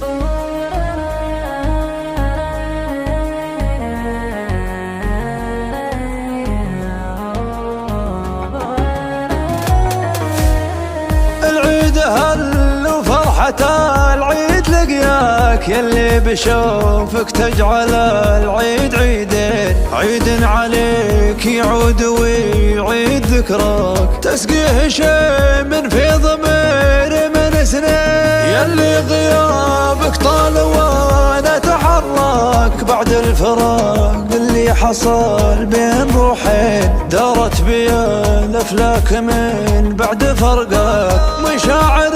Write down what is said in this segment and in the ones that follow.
العيد هل وفرحة العيد لقياك، يلي بشوفك تجعل العيد عيدين، عيد عليك يعود ويعيد ذكراك، تسقيه شيء من فيض ضمير من سنين، يلي غيابك طال وانا تحرك بعد الفراق اللي حصل بين روحين، دارت بي الافلاك من بعد فرقك، مشاعر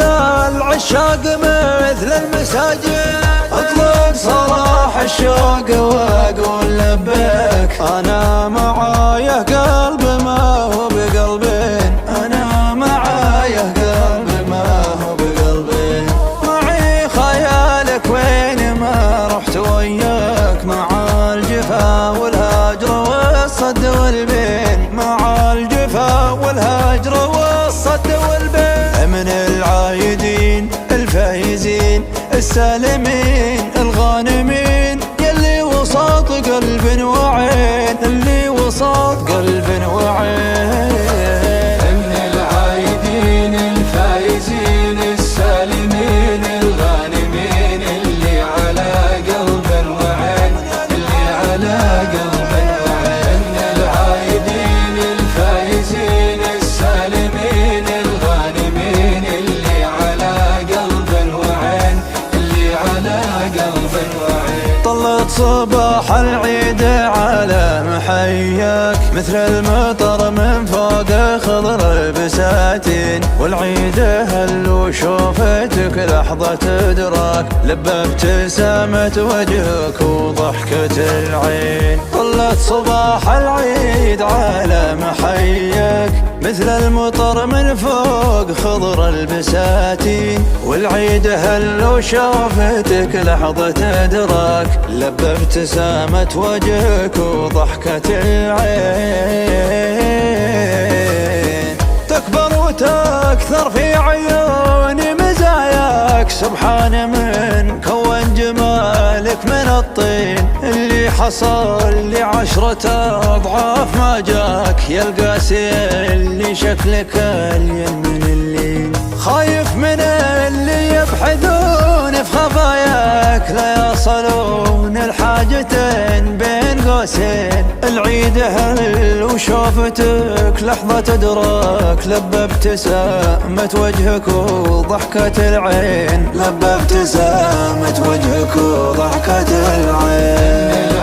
العشاق مثل المساجد، اطلق صراح الشوق واقول لبيك، انا معايا قلب ما هو بقلبين، انا معايا قلب ما هو بقلبين، معي خيالك وين ما رحت وياك، مع الجفا والهجر والصد والبين، مع الجفا والهجر والصد والبين، من العايدين الفايزين السالمين الغانمين، يلي وسط قلب وعين، اللي وسط قلب وعين، من العايدين الفايزين السالمين الغانمين، اللي على قلب وعين، اللي على قلب وعين، من العايدين الفايزين السالمين الغانمين، اللي على قلب وعين، اللي على قلب وعين. طلت صباح العيد على محياك، مثل المطر من فوق خضر البساتين، والعيد هل وشوفتك لحظة ادراك، لبى ابتسامة وجهك وضحكة العين، طلت صباح العيد على محياك، مثل المطر من فوق خضر البساتين، والعيد هل وشوفتك لحظة ادراك، لبى ابتسامة وجهك وضحكة العين، تكبر وتكثر في عيوني مزاياك، سبحان من كون جمالك من الطين، اللي حصل لعشرة أضعاف ما جاك، يا القاسي اللي شكلك الين من اللين، خايف من اللي يبحثون في خفاياك، لا يصلون الحاجتين بين قوسين، العيد هل وشوفتك لحظة ادراك، لبى ابتسامة وجهك وضحكة العين، لبى ابتسامة وجهك وضحكة العين.